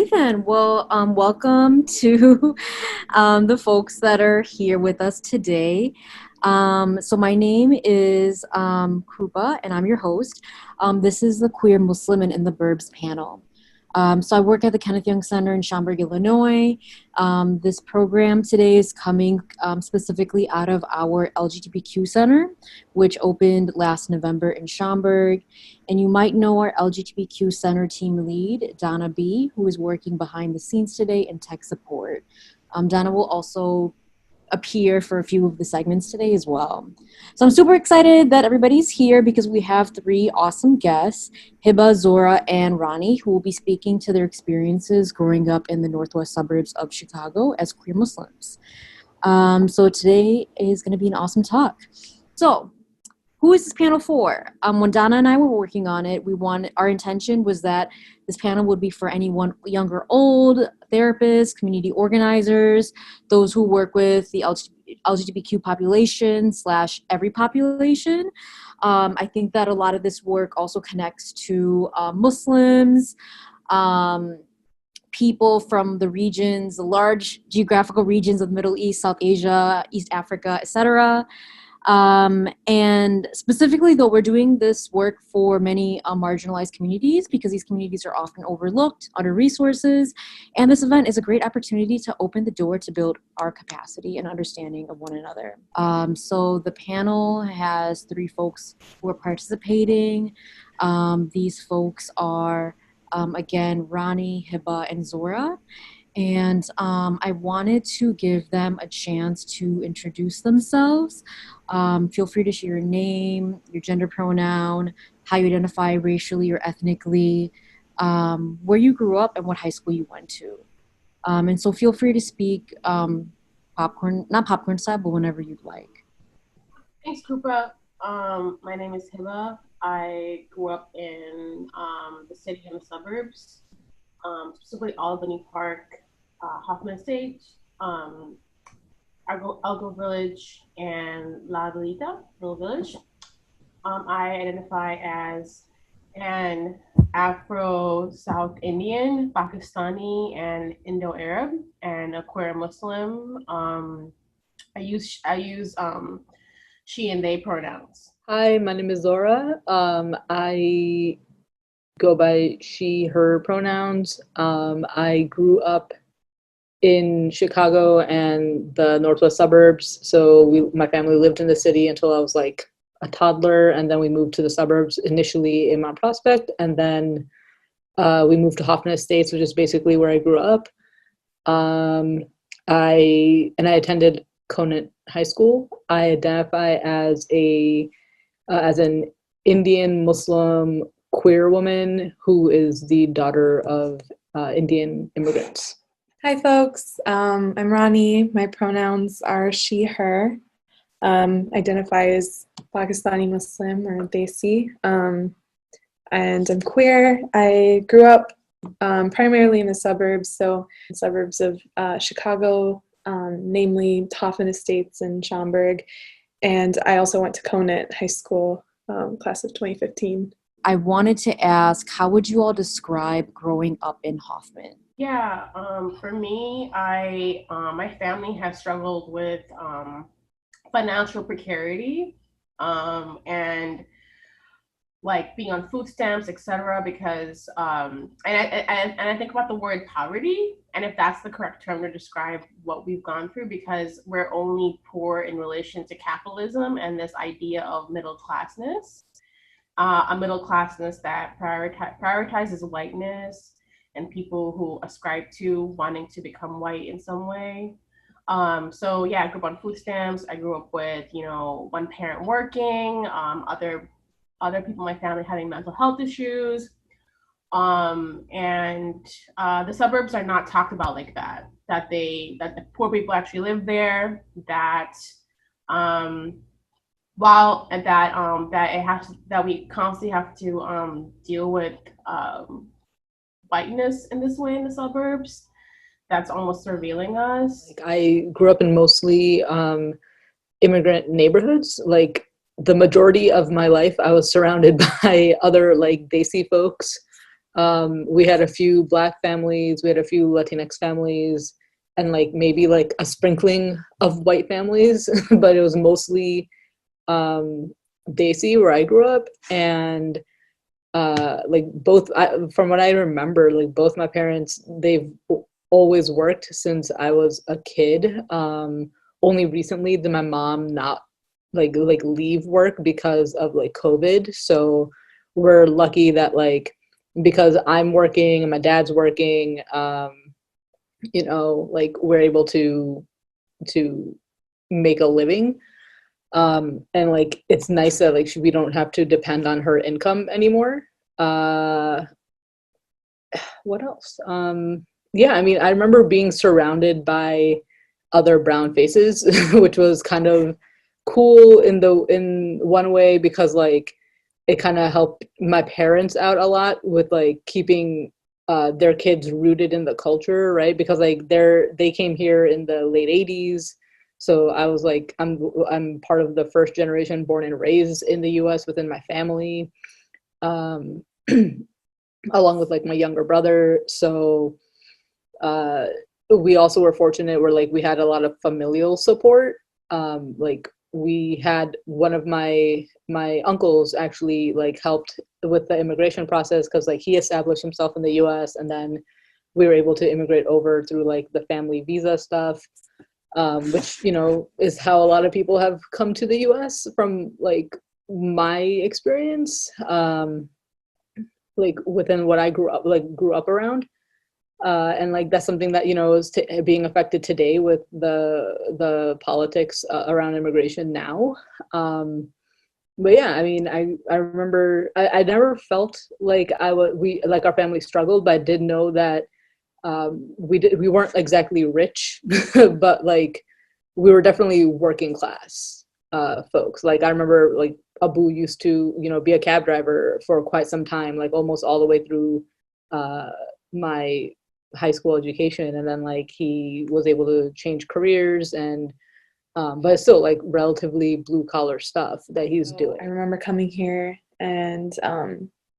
Alrighty then. Well, welcome to the folks that are here with us today. So my name is Krupa, and I'm your host. This is the Queer Muslim and in the Burbs panel. So I work at the Kenneth Young Center in Schaumburg, Illinois. This program today is coming specifically out of our LGBTQ Center, which opened last November in Schaumburg. And you might know our LGBTQ Center team lead, Donna B., who is working behind the scenes today in tech support. Donna will also appear for a few of the segments today as well. So I'm super excited that everybody's here because we have three awesome guests, Hiba, Zora, and Ronnie, who will be speaking to their experiences growing up in the northwest suburbs of Chicago as queer Muslims. So today is going to be an awesome talk. So who is this panel for? When Donna and I were working on it, our intention was that this panel would be for anyone young or old, therapists, community organizers, those who work with the LGBTQ population / every population. I think that a lot of this work also connects to Muslims, people from the regions, the large geographical regions of the Middle East, South Asia, East Africa, etc. And specifically, though, we're doing this work for many marginalized communities because these communities are often overlooked, under resources, and this event is a great opportunity to open the door to build our capacity and understanding of one another. So the panel has three folks who are participating. These folks are, again, Ronnie, Hiba, and Zora. And I wanted to give them a chance to introduce themselves. Feel free to share your name, your gender pronoun, how you identify racially or ethnically, where you grew up, and what high school you went to. And so feel free to speak not popcorn style, but whenever you'd like. Thanks, Krupa. My name is Hiba. I grew up in the city and the suburbs, specifically Albany Park, Hoffman Estate, Algo Village, and La Delita, Little Village. I identify as an Afro-South Indian, Pakistani, and Indo-Arab, and a queer Muslim. I use she and they pronouns. Hi, my name is Zora. I go by she, her pronouns. I grew up in Chicago and the northwest suburbs. So my family lived in the city until I was like a toddler, and then we moved to the suburbs initially in Mount Prospect, and then we moved to Hoffman Estates, which is basically where I grew up. I attended Conant High School. I identify as an Indian Muslim queer woman who is the daughter of Indian immigrants. Hi folks, I'm Ronnie. My pronouns are she, her. Identify as Pakistani Muslim or Desi, and I'm queer. I grew up primarily in the suburbs, so suburbs of Chicago, namely Hoffman Estates and Schaumburg, and I also went to Conant High School, class of 2015. I wanted to ask, how would you all describe growing up in Hoffman? Yeah, for me, my family has struggled with financial precarity and like being on food stamps, etc. Because and I think about the word poverty, and if that's the correct term to describe what we've gone through, because we're only poor in relation to capitalism and this idea of middle classness, a middle classness that prioritizes whiteness and people who ascribe to wanting to become white in some way. So yeah, I grew up on food stamps. I grew up with, one parent working, other people in my family having mental health issues. And the suburbs are not talked about like that, that the poor people actually live there, that that we constantly have to deal with whiteness in this way in the suburbs that's almost surveilling us. I grew up in mostly immigrant neighborhoods. Like the majority of my life, I was surrounded by other like Desi folks We had a few Black families, we had a few Latinx families, and like maybe like a sprinkling of white families, but it was mostly Desi, where I grew up. And like from what I remember, like both my parents, they've always worked since I was a kid. Only recently did my mom not like leave work because of like COVID. So we're lucky that like, because I'm working and my dad's working, you know, like we're able to make a living. And like it's nice that like we don't have to depend on her income anymore. What else? Yeah, I mean, I remember being surrounded by other brown faces, which was kind of cool in one way, because like it kind of helped my parents out a lot with like keeping their kids rooted in the culture, right? Because like they came here in the late 80s. So I was like, I'm part of the first generation born and raised in the US within my family, along with like my younger brother. So we also were fortunate where like we had a lot of familial support. Like we had one of my uncles actually like helped with the immigration process, because like he established himself in the US, and then we were able to immigrate over through like the family visa stuff, which, you know, is how a lot of people have come to the US from like my experience, like within what I grew up around. And like that's something that, you know, is being affected today with the politics around immigration now. But yeah, I mean, I remember I never felt like like our family struggled, but I did know that we weren't exactly rich, but like we were definitely working class folks. Like I remember like Abu used to, you know, be a cab driver for quite some time, like almost all the way through my high school education, and then like he was able to change careers, and but it's still like relatively blue collar stuff that he's doing. I remember coming here and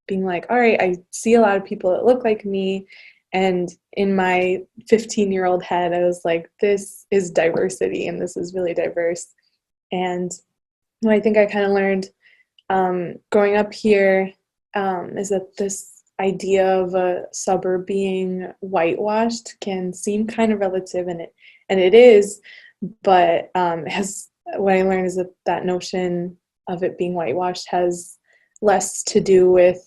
being like, all right, I see a lot of people that look like me, and in my 15-year-old head I was like, this is diversity and this is really diverse. And what I think I kind of learned growing up here is that this idea of a suburb being whitewashed can seem kind of relative, and it is, but what I learned is that notion of it being whitewashed has less to do with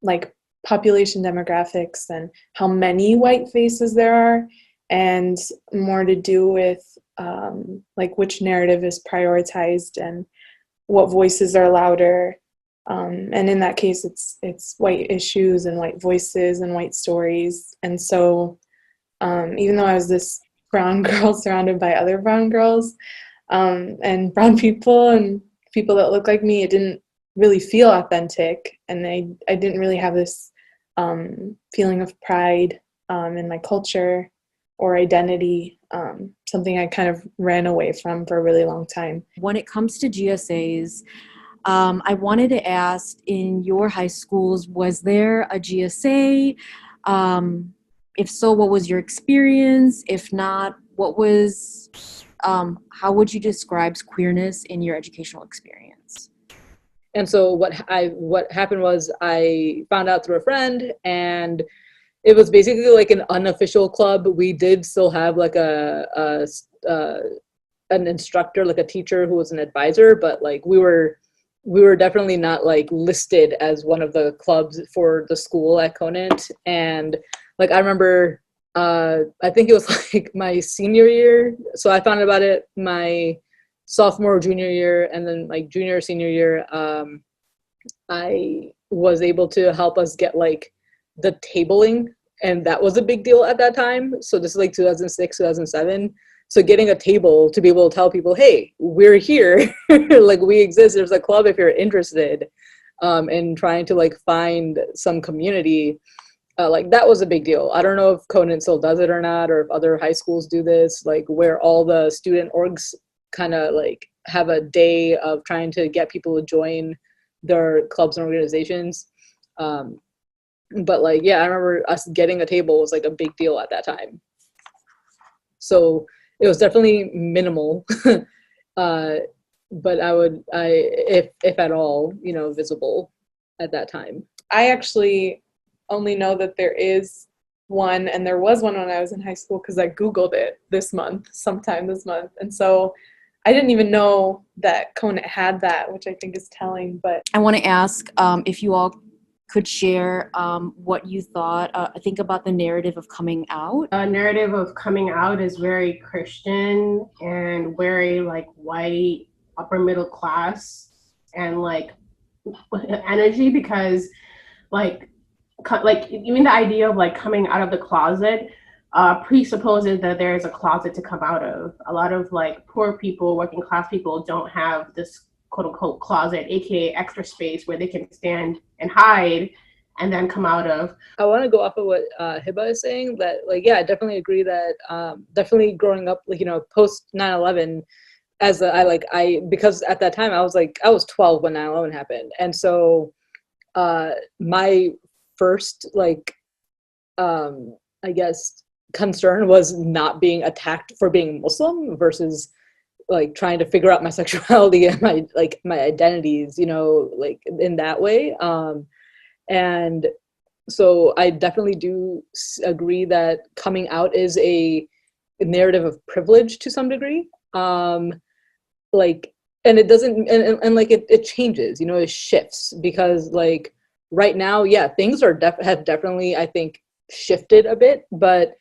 like population demographics and how many white faces there are, and more to do with like which narrative is prioritized and what voices are louder. And in that case, it's white issues and white voices and white stories. And so even though I was this brown girl surrounded by other brown girls and brown people and people that look like me, it didn't really feel authentic. And I didn't really have this feeling of pride in my culture or identity, something I kind of ran away from for a really long time. When it comes to GSAs, I wanted to ask, in your high schools, was there a GSA? If so, what was your experience? If not, how would you describe queerness in your educational experience? And so what happened was I found out through a friend, and it was basically like an unofficial club. We did still have like an instructor, like a teacher who was an advisor, but like we were definitely not like listed as one of the clubs for the school at Conant. And like I remember I think it was like my senior year, so I found out about it my sophomore, junior year, and then like junior, senior year, I was able to help us get like the tabling, and that was a big deal at that time. So this is like 2006, 2007. So getting a table to be able to tell people, hey, we're here, like we exist, there's a club if you're interested, and trying to like find some community, like that was a big deal. I don't know if Conant still does it or not, or if other high schools do this, like where all the student orgs kind of like have a day of trying to get people to join their clubs and organizations. But like, yeah, I remember us getting a table was like a big deal at that time. So it was definitely minimal. But if at all, you know, visible at that time. I actually only know that there is one, and there was one when I was in high school because I Googled it sometime this month. And so I didn't even know that Conant had that, which I think is telling. But I want to ask if you all could share what you thought, think about the narrative of coming out. A narrative of coming out is very Christian and very like white, upper middle class, and like energy, because like even the idea of like coming out of the closet presupposes that there is a closet to come out of. A lot of like poor people, working class people don't have this quote unquote closet, aka extra space where they can stand and hide and then come out of. I want to go off of what Hiba is saying, that like, yeah, I definitely agree that definitely growing up, like, you know, post 9/11, because at that time I was 12 when 9/11 happened. And so my first like I guess concern was not being attacked for being Muslim versus like trying to figure out my sexuality and my identities, you know, like in that way. And so I definitely do agree that coming out is a narrative of privilege to some degree. Like, and it doesn't, and like it changes, you know, it shifts, because like right now, yeah, things are have definitely, I think, shifted a bit, but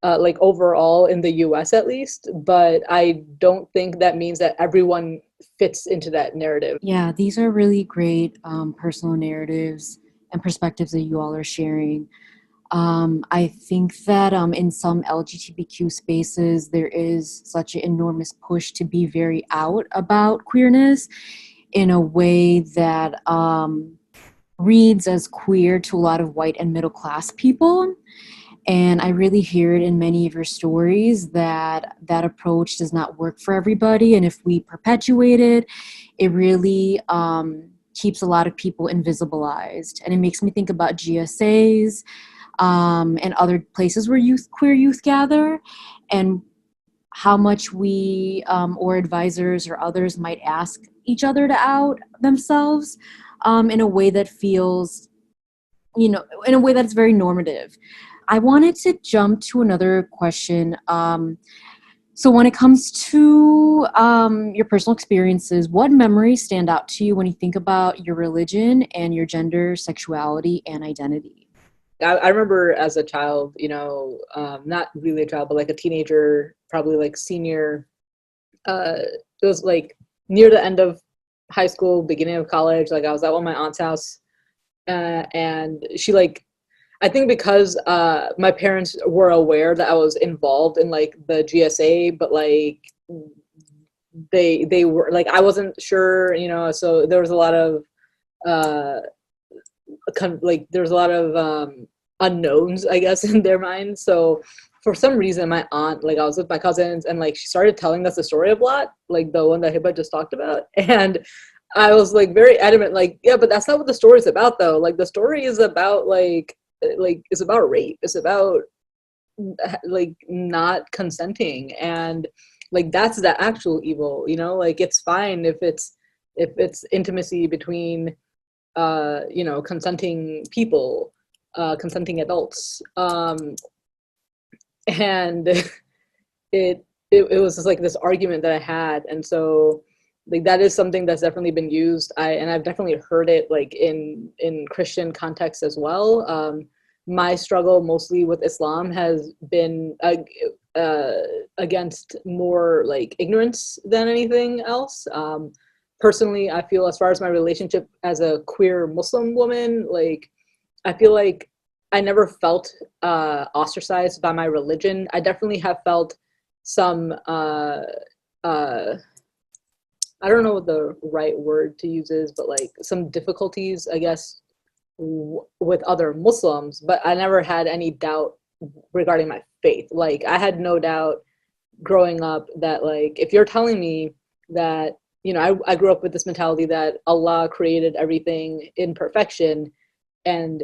like overall in the US at least, but I don't think that means that everyone fits into that narrative. Yeah, these are really great personal narratives and perspectives that you all are sharing. I think that in some LGBTQ spaces, there is such an enormous push to be very out about queerness in a way that reads as queer to a lot of white and middle class people. And I really hear it in many of your stories that that approach does not work for everybody. And if we perpetuate it, it really keeps a lot of people invisibilized. And it makes me think about GSAs and other places where queer youth gather, and how much we or advisors or others might ask each other to out themselves in a way that feels, you know, in a way that's very normative. I wanted to jump to another question. So when it comes to your personal experiences, what memories stand out to you when you think about your religion and your gender, sexuality, and identity? I remember as a child, you know, not really a child, but like a teenager, probably like senior, it was like near the end of high school, beginning of college, like I was at my aunt's house, and she like, I think because my parents were aware that I was involved in like the GSA, but like they were like, I wasn't sure, you know, so there was a lot of unknowns, I guess, in their minds. So for some reason, my aunt, like I was with my cousins, and like she started telling us the story a lot, like the one that Hiba just talked about, and I was like very adamant, like, yeah, but that's not what the story is about, though. Like the story is about like it's about rape. It's about like not consenting, and like that's the actual evil, you know. Like it's fine if it's intimacy between you know, consenting people, consenting adults, and it was just like this argument that I had. And so like that is something that's definitely been used. I've definitely heard it like in Christian context as well. My struggle mostly with Islam has been against more like ignorance than anything else. Personally, I feel as far as my relationship as a queer Muslim woman, like I feel like I never felt ostracized by my religion. I definitely have felt some I don't know what the right word to use is, but like some difficulties, I guess, with other Muslims, but I never had any doubt regarding my faith. Like I had no doubt growing up that like, if you're telling me that, you know, I grew up with this mentality that Allah created everything in perfection, and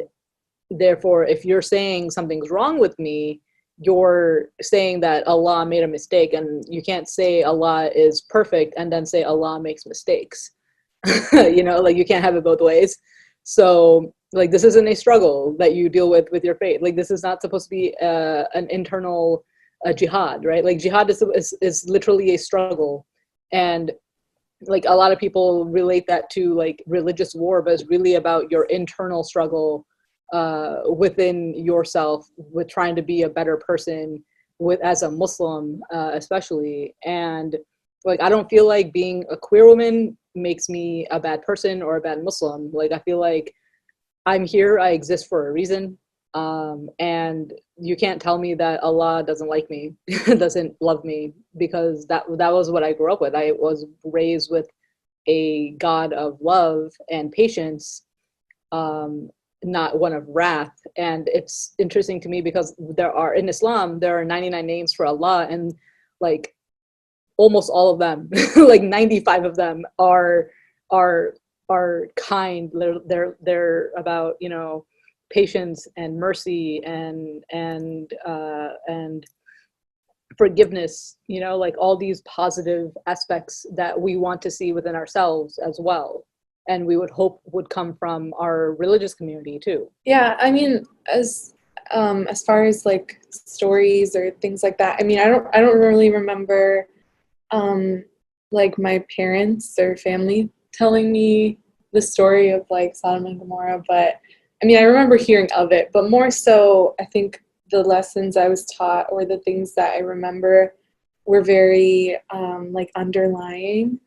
therefore, if you're saying something's wrong with me, you're saying that Allah made a mistake, and you can't say Allah is perfect and then say Allah makes mistakes. You know, like you can't have it both ways. So like this isn't a struggle that you deal with your faith. Like this is not supposed to be an internal jihad, right? Like jihad is literally a struggle, and like a lot of people relate that to like religious war, but it's really about your internal struggle within yourself with trying to be a better person as a Muslim, especially. And like I don't feel like being a queer woman makes me a bad person or a bad Muslim. Like I feel like I'm here, I exist for a reason, and you can't tell me that Allah doesn't like me, doesn't love me, because that was what I grew up with. I was raised with a God of love and patience, not one of wrath. And it's interesting to me because in Islam there are 99 names for Allah, and like almost all of them, like 95 of them are kind. They're about, you know, patience and mercy and forgiveness, you know, like all these positive aspects that we want to see within ourselves as well, and we would hope would come from our religious community too. Yeah, I mean, as far as like stories or things like that, I mean, I don't really remember like my parents or family telling me the story of like Sodom and Gomorrah, but I mean, I remember hearing of it, but more so, I think the lessons I was taught or the things that I remember were very like underlying,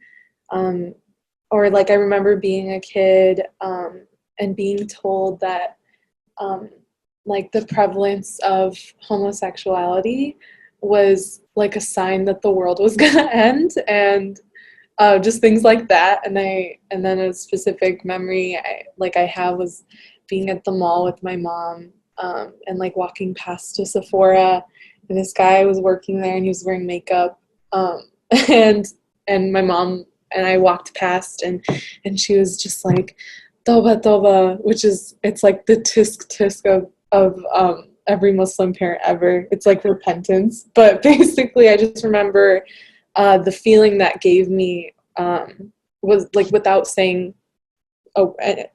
or like I remember being a kid and being told that like the prevalence of homosexuality was like a sign that the world was gonna end, and just things like that. And then a specific memory I have was being at the mall with my mom, and like walking past a Sephora, and this guy was working there and he was wearing makeup, and my mom and I walked past, and she was just like toba toba, which is, it's like the tisk tisk of every Muslim parent ever. It's like repentance. But basically I just remember the feeling that gave me was like, without saying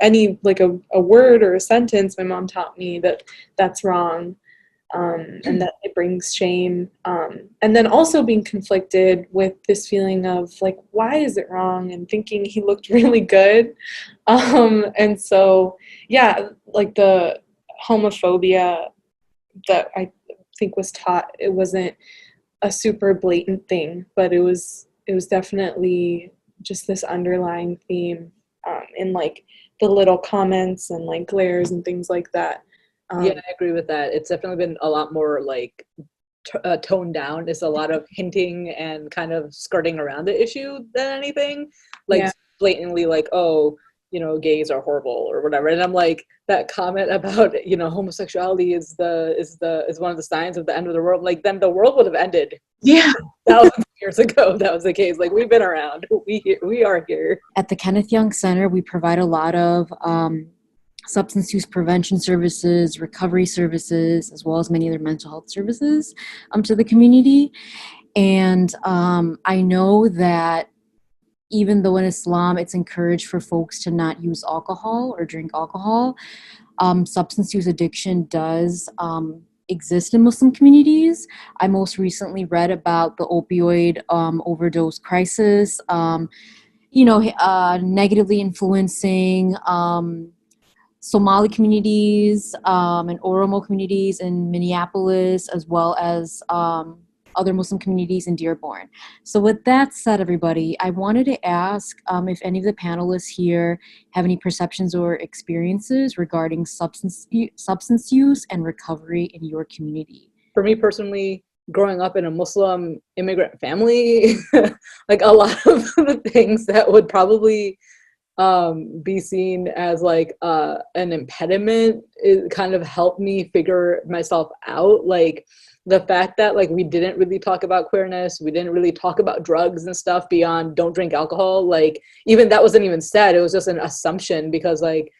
any like a word or a sentence, my mom taught me that that's wrong, and that it brings shame, and then also being conflicted with this feeling of like, why is it wrong, and thinking he looked really good, and so yeah, like the homophobia that I think was taught, it wasn't a super blatant thing, but it was definitely just this underlying theme in like the little comments and like glares and things like that. Yeah, I agree with that. It's definitely been a lot more like toned down. It's a lot of hinting and kind of skirting around the issue than anything. Like blatantly like, oh, you know, gays are horrible or whatever. And I'm like, that comment about, you know, homosexuality is one of the signs of the end of the world. Like, then the world would have ended. Yeah. Thousands of years ago, that was the case. Like, we've been around. We are here. At the Kenneth Young Center, we provide a lot of substance use prevention services, recovery services, as well as many other mental health services to the community. And I know that even though in Islam it's encouraged for folks to not use alcohol or drink alcohol, substance use addiction does exist in Muslim communities. I most recently read about the opioid overdose crisis, negatively influencing Somali communities and Oromo communities in Minneapolis, as well as other Muslim communities in Dearborn. So with that said, everybody, I wanted to ask if any of the panelists here have any perceptions or experiences regarding substance use and recovery in your community. For me personally, growing up in a Muslim immigrant family, like a lot of the things that would probably be seen as like an impediment, it kind of helped me figure myself out. Like the fact that like we didn't really talk about queerness, we didn't really talk about drugs and stuff beyond don't drink alcohol. Like even that wasn't even said. It was just an assumption because like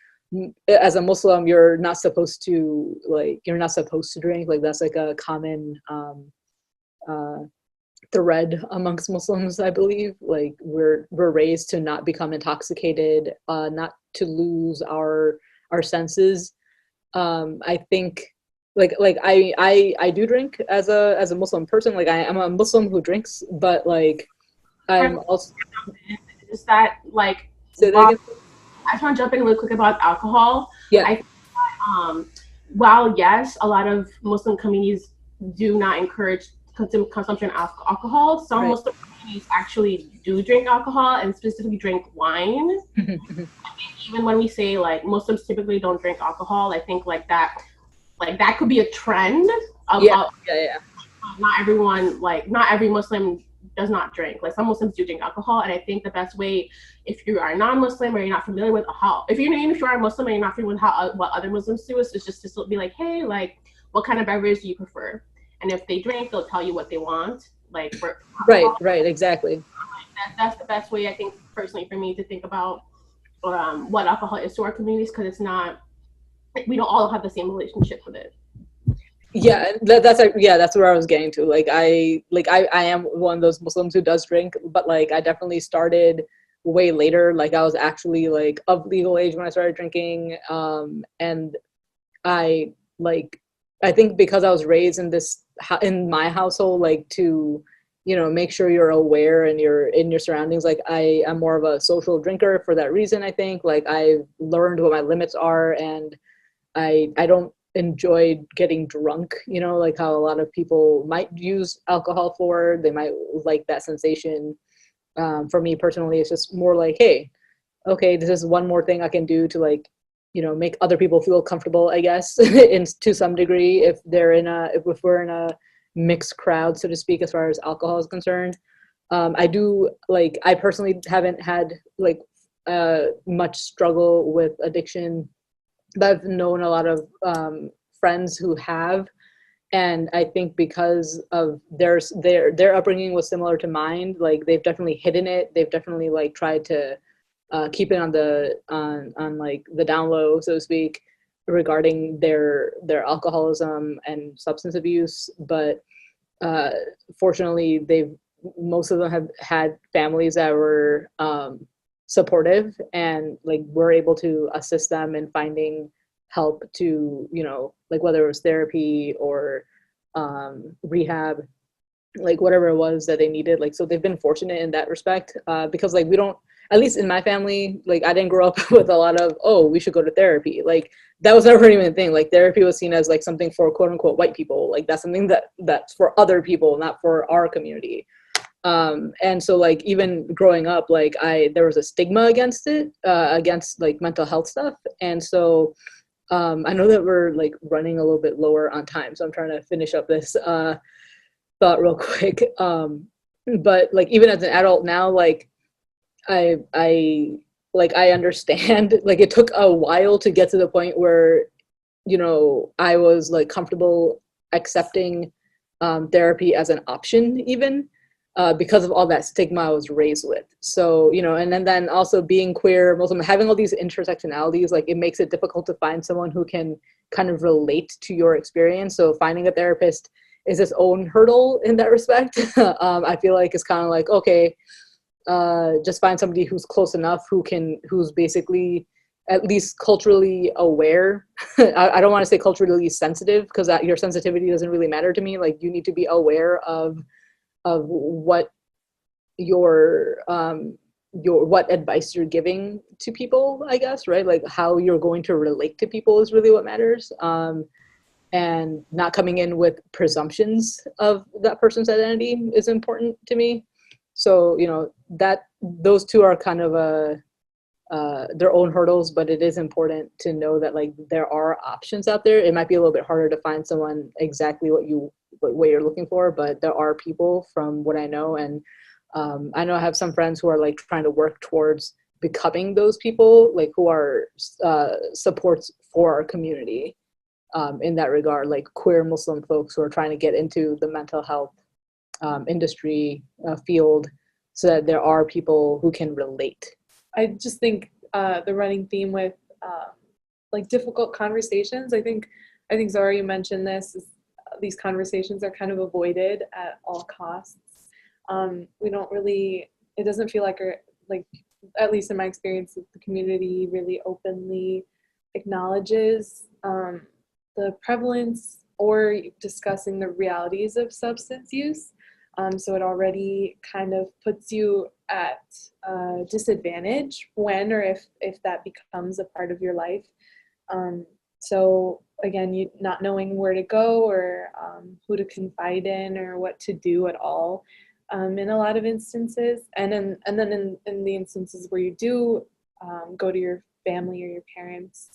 as a Muslim, you're not supposed to drink. Like that's like a common thread amongst Muslims, I believe. Like we're raised to not become intoxicated, not to lose our senses. I think I do drink as a Muslim person. Like I'm a Muslim who drinks, but like I'm also Is that like? say that again? I just want to jump in really quick about alcohol. Yeah. I think that, while yes, a lot of Muslim communities do not encourage consumption of alcohol, some Right. Muslim communities actually do drink alcohol and specifically drink wine. I think even when we say like Muslims typically don't drink alcohol, I think that could be a trend of Yeah. not everyone, like not every Muslim does not drink. Like some Muslims do drink alcohol, and I think the best way, if you are non-Muslim or you're not familiar with even if you are a Muslim and you're not familiar with what other Muslims do, is just to be like, hey, like what kind of beverage do you prefer? And if they drink, they'll tell you what they want. Like for alcohol. Right, exactly. That's the best way, I think, personally for me to think about what alcohol is to our communities, because it's not, we don't all have the same relationship with it. Yeah, that's where I was getting to. I am one of those Muslims who does drink, but like I definitely started way later. Like I was actually like of legal age when I started drinking, and I think because I was raised in my household, like to make sure you're aware and you're in your surroundings. Like I am more of a social drinker for that reason. I think like I've learned what my limits are, and I don't enjoy getting drunk, like how a lot of people might use alcohol for. They might like that sensation. For me personally, it's just more like, hey, okay, this is one more thing I can do to like, make other people feel comfortable, I guess, to some degree, if we're in a mixed crowd, so to speak, as far as alcohol is concerned. I personally haven't had like much struggle with addiction, but I've known a lot of friends who have, and I think because of their upbringing was similar to mine, like they've definitely hidden it. They've definitely like tried to keep it on like the down low, so to speak, regarding their alcoholism and substance abuse. But fortunately, most of them have had families that were supportive, and like we're able to assist them in finding help to, like whether it was therapy or rehab, like whatever it was that they needed. Like, so they've been fortunate in that respect, because like we don't, at least in my family, like I didn't grow up with a lot of, oh, we should go to therapy. Like that was never even a thing. Like therapy was seen as like something for quote unquote white people. Like that's something that's for other people, not for our community. And so like even growing up, like there was a stigma against it, against like mental health stuff. And so I know that we're like running a little bit lower on time, so I'm trying to finish up this thought real quick. But like even as an adult now, like I understand, like it took a while to get to the point where, I was like comfortable accepting therapy as an option, even because of all that stigma I was raised with. So, and then also being queer, Muslim, having all these intersectionalities, like it makes it difficult to find someone who can kind of relate to your experience. So finding a therapist is its own hurdle in that respect. I feel like it's kind of like, okay, just find somebody who's close enough, who's basically at least culturally aware. I don't want to say culturally sensitive, because your sensitivity doesn't really matter to me. Like you need to be aware of what what advice you're giving to people, I guess, right? Like how you're going to relate to people is really what matters. And not coming in with presumptions of that person's identity is important to me. So, that those two are kind of their own hurdles, but it is important to know that like there are options out there. It might be a little bit harder to find someone exactly what you're looking for, but there are people, from what I know. And I know I have some friends who are like trying to work towards becoming those people, like who are supports for our community in that regard, like queer Muslim folks who are trying to get into the mental health industry field, so that there are people who can relate. I just think the running theme with like difficult conversations. I think Zora, you mentioned this, these conversations are kind of avoided at all costs. We don't really, it doesn't feel like, at least in my experience, the community really openly acknowledges the prevalence or discussing the realities of substance use. So it already kind of puts you at a disadvantage when or if that becomes a part of your life. So again, you not knowing where to go or who to confide in or what to do at all in a lot of instances. And then in the instances where you do go to your family or your parents,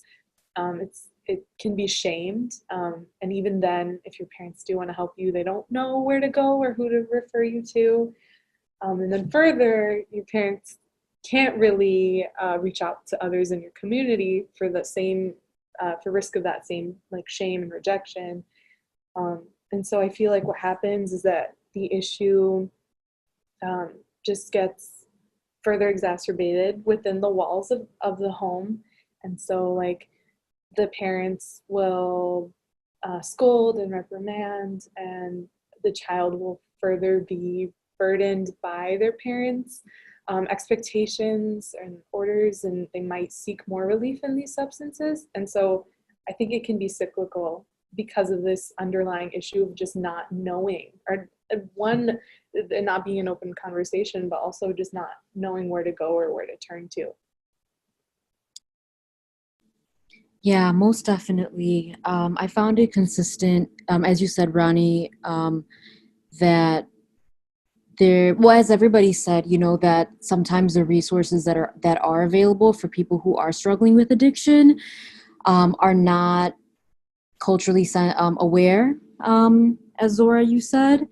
it can be shamed. And even then, if your parents do want to help you, they don't know where to go or who to refer you to. And then further, your parents can't really reach out to others in your community for the same, for risk of that same like shame and rejection. And so I feel like what happens is that the issue just gets further exacerbated within the walls of the home. And so like the parents will scold and reprimand, and the child will further be burdened by their parents' expectations and orders, and they might seek more relief in these substances. And so I think it can be cyclical because of this underlying issue of just not knowing, or one, not being an open conversation, but also just not knowing where to go or where to turn to. Yeah, most definitely. I found it consistent, as you said, Ronnie, that as everybody said, that sometimes the resources that are available for people who are struggling with addiction are not culturally aware, as Zora, you said.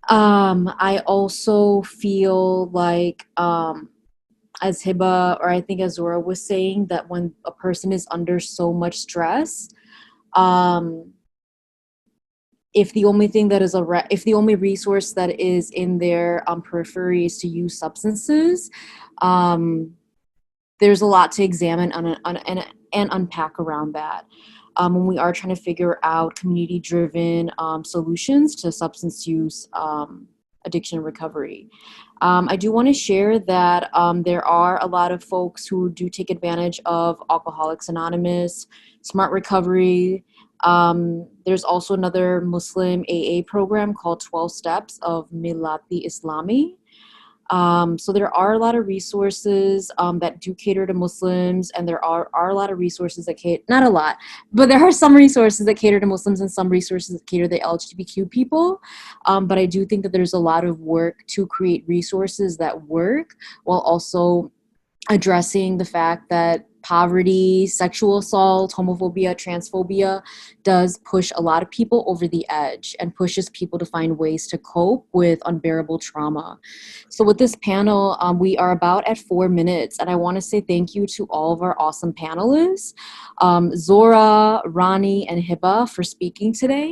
I also feel like, as Hiba, or I think as Zora was saying, that when a person is under so much stress, if the only thing that is if the only resource that is in their periphery is to use substances, there's a lot to examine and unpack around that. When we are trying to figure out community-driven solutions to substance use, addiction and recovery. I do want to share that there are a lot of folks who do take advantage of Alcoholics Anonymous, Smart Recovery. There's also another Muslim AA program called 12 Steps of Milati Islami. So there are a lot of resources that do cater to Muslims, and there are a lot of resources that cater, not a lot, but there are some resources that cater to Muslims and some resources that cater to the LGBTQ people. But I do think that there's a lot of work to create resources that work while also addressing the fact that poverty, sexual assault, homophobia, transphobia does push a lot of people over the edge and pushes people to find ways to cope with unbearable trauma. So with this panel, we are about at 4 minutes, and I want to say thank you to all of our awesome panelists, Zora, Ronnie, and Hiba for speaking today.